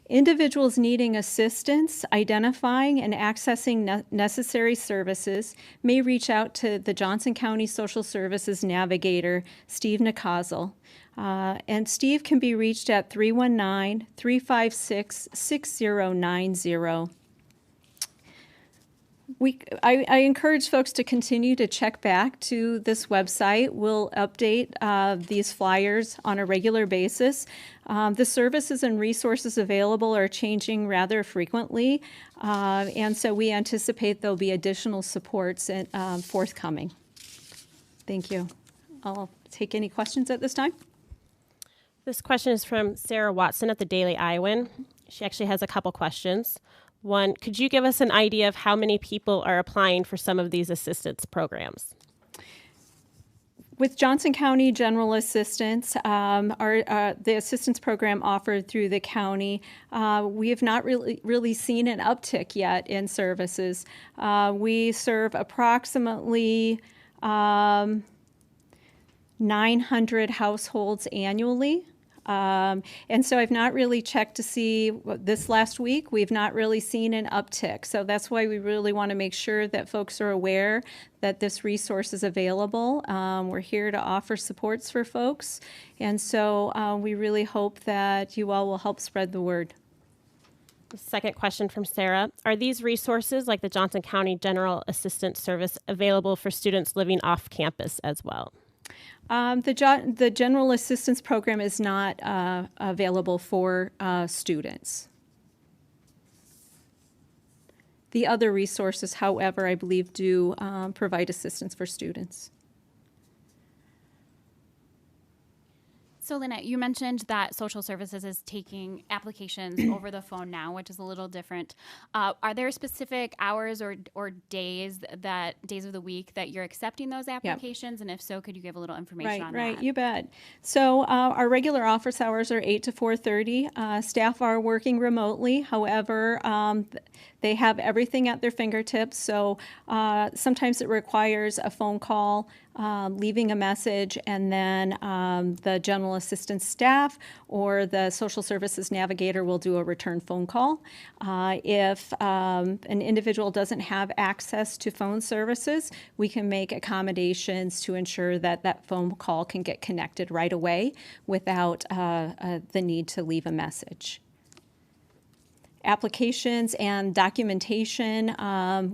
Individuals needing assistance identifying and accessing necessary services may reach out to the Johnson County Social Services Navigator, Steve Nakazel. And Steve can be reached at 319-356-6090. I encourage folks to continue to check back to this website. We'll update these flyers on a regular basis. The services and resources available are changing rather frequently, and so we anticipate there'll be additional supports forthcoming. Thank you. I'll take any questions at this time. This question is from Sarah Watson at the Daily Iowan. She actually has a couple questions. One, could you give us an idea of how many people are applying for some of these assistance programs? With Johnson County General Assistance, the assistance program offered through the county, we have not really seen an uptick yet in services. We serve approximately 900 households annually. And so I've not really checked to see this last week. We've not really seen an uptick. So that's why we really want to make sure that folks are aware that this resource is available. We're here to offer supports for folks. And so we really hope that you all will help spread the word. Second question from Sarah. Are these resources like the Johnson County General Assistance Service available for students living off campus as well? The General Assistance Program is not available for students. The other resources, however, I believe do provide assistance for students. So Lynette, you mentioned that social services is taking applications over the phone now, which is a little different. Are there specific hours or days of the week that you're accepting those applications? Yep. And if so, could you give a little information on that? Right, you bet. So our regular office hours are 8 to 4:30. Staff are working remotely. However, they have everything at their fingertips. So sometimes it requires a phone call, leaving a message, and then the general assistance staff or the social services navigator will do a return phone call. If an individual doesn't have access to phone services, we can make accommodations to ensure that that phone call can get connected right away without the need to leave a message. Applications and documentation,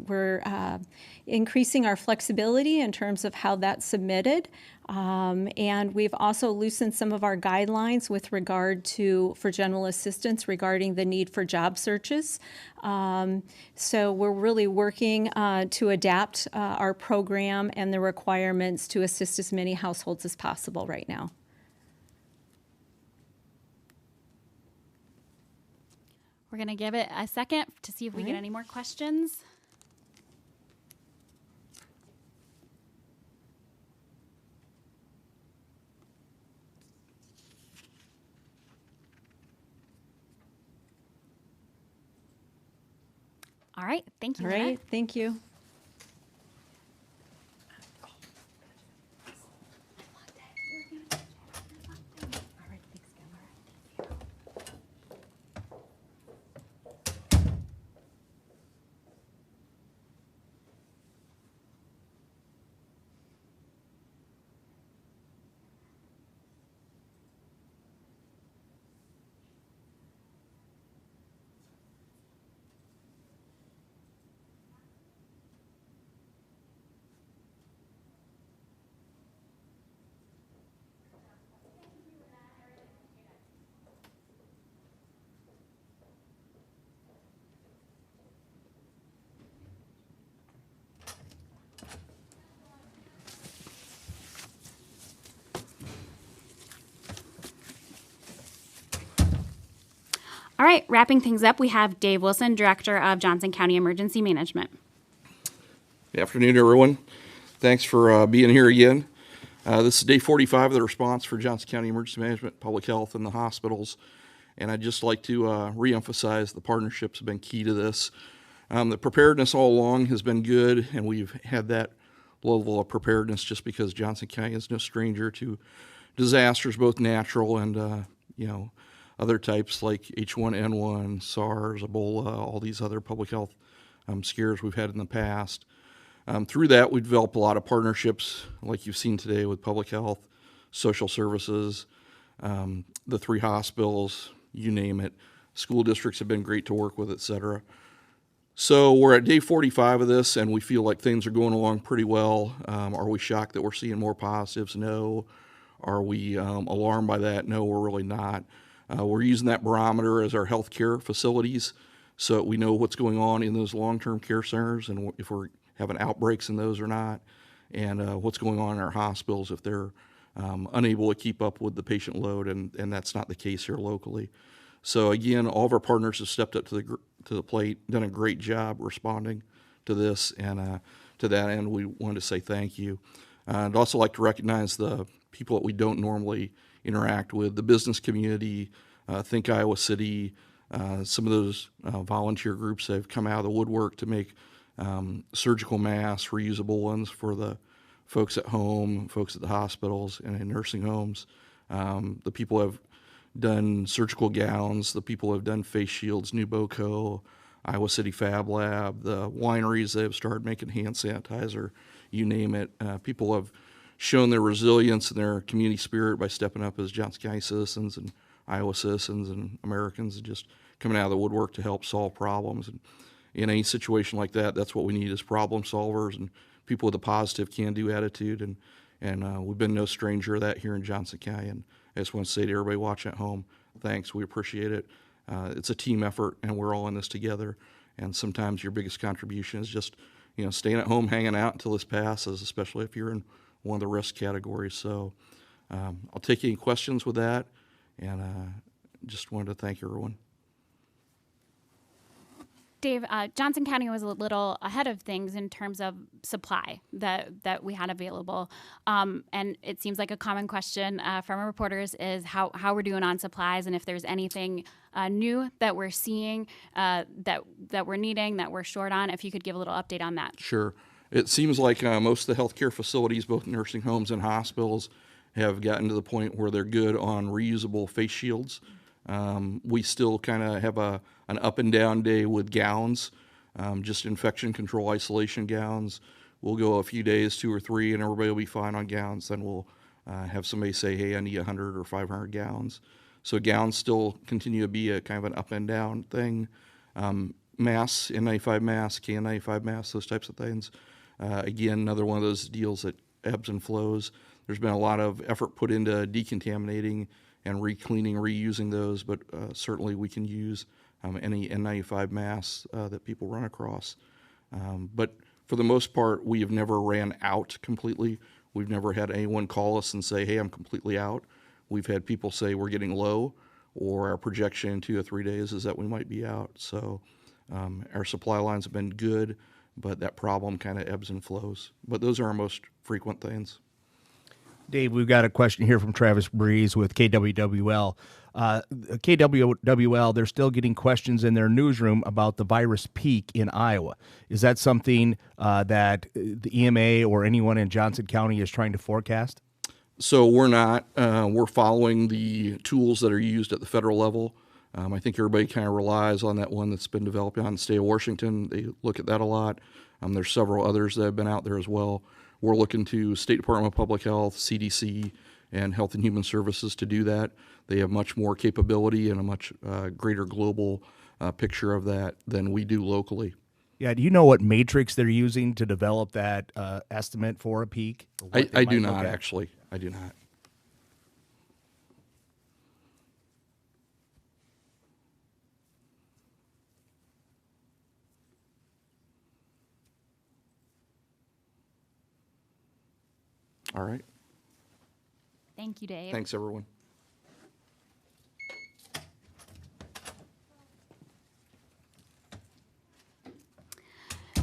we're increasing our flexibility in terms of how that's submitted. And we've also loosened some of our guidelines with regard to, for general assistance regarding the need for job searches. So we're really working to adapt our program and the requirements to assist as many households as possible right now. We're going to give it a second to see if we get any more questions. All right, thank you. All right, thank you. All right, wrapping things up, we have Dave Wilson, Director of Johnson County Emergency Management. Good afternoon, everyone. Thanks for being here again. This is day 45 of the response for Johnson County Emergency Management, Public Health, and the hospitals. And I'd just like to reemphasize the partnerships have been key to this. The preparedness all along has been good, and we've had that level of preparedness just because Johnson County is no stranger to disasters, both natural and, other types like H1N1, SARS, Ebola, all these other public health scares we've had in the past. Through that, we developed a lot of partnerships like you've seen today with public health, social services, the 3 hospitals, you name it. School districts have been great to work with, et cetera. So we're at day 45 of this, and we feel like things are going along pretty well. Are we shocked that we're seeing more positives? No. Are we alarmed by that? No, we're really not. We're using that barometer as our healthcare facilities so that we know what's going on in those long-term care centers and if we're having outbreaks in those or not, and what's going on in our hospitals if they're unable to keep up with the patient load, and that's not the case here locally. So again, all of our partners have stepped up to the plate, done a great job responding to this, and to that end, we wanted to say thank you. I'd also like to recognize the people that we don't normally interact with, the business community, Think Iowa City, some of those volunteer groups that have come out of the woodwork to make surgical masks, reusable ones for the folks at home, folks at the hospitals and in nursing homes. The people have done surgical gowns, the people who have done face shields, New Boco, Iowa City Fab Lab, the wineries that have started making hand sanitizer, you name it. People have shown their resilience and their community spirit by stepping up as Johnson County citizens and Iowa citizens and Americans, and just coming out of the woodwork to help solve problems. And in any situation like that, that's what we need, is problem solvers and people with a positive can-do attitude. And we've been no stranger to that here in Johnson County. And I just want to say to everybody watching at home, thanks. We appreciate it. It's a team effort, and we're all in this together. And sometimes your biggest contribution is just, staying at home, hanging out until this passes, especially if you're in one of the risk categories. So I'll take any questions with that, and just wanted to thank everyone. Dave, Johnson County was a little ahead of things in terms of supply that we had available. And it seems like a common question from our reporters is how we're doing on supplies, and if there's anything new that we're seeing that we're needing, that we're short on, if you could give a little update on that. Sure. It seems like most of the healthcare facilities, both nursing homes and hospitals, have gotten to the point where they're good on reusable face shields. We still kind of have an up and down day with gowns, just infection control isolation gowns. We'll go a few days, 2 or 3, and everybody will be fine on gowns. Then we'll have somebody say, hey, I need 100 or 500 gowns. So gowns still continue to be a kind of an up and down thing. Masks, N95 masks, KN95 masks, those types of things. Again, another one of those deals that ebbs and flows. There's been a lot of effort put into decontaminating and re-cleaning, reusing those, but certainly we can use any N95 masks that people run across. But for the most part, we have never ran out completely. We've never had anyone call us and say, hey, I'm completely out. We've had people say we're getting low, or our projection in 2 or 3 days is that we might be out. So our supply lines have been good, but that problem kind of ebbs and flows. But those are our most frequent things. Dave, we've got a question here from Travis Breeze with KWWL. KWWL, they're still getting questions in their newsroom about the virus peak in Iowa. Is that something that the EMA or anyone in Johnson County is trying to forecast? So we're not. We're following the tools that are used at the federal level. I think everybody kind of relies on that one that's been developed out in the state of Washington. They look at that a lot. There's several others that have been out there as well. We're looking to State Department of Public Health, CDC, and Health and Human Services to do that. They have much more capability and a much greater global picture of that than we do locally. Yeah, do you know what matrix they're using to develop that estimate for a peak? I do not, actually. I do not. All right. Thank you, Dave. Thanks, everyone.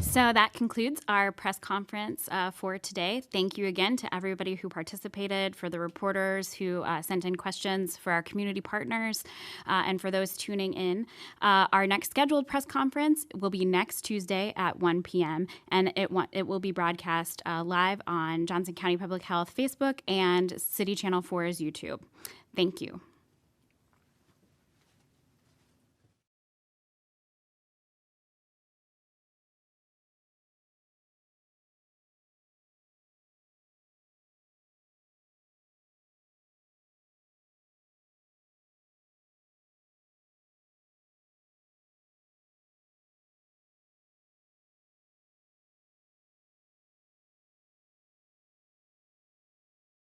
So that concludes our press conference for today. Thank you again to everybody who participated, for the reporters who sent in questions, for our community partners, and for those tuning in. Our next scheduled press conference will be next Tuesday at 1 p.m., and it will be broadcast live on Johnson County Public Health Facebook and City Channel 4's YouTube. Thank you.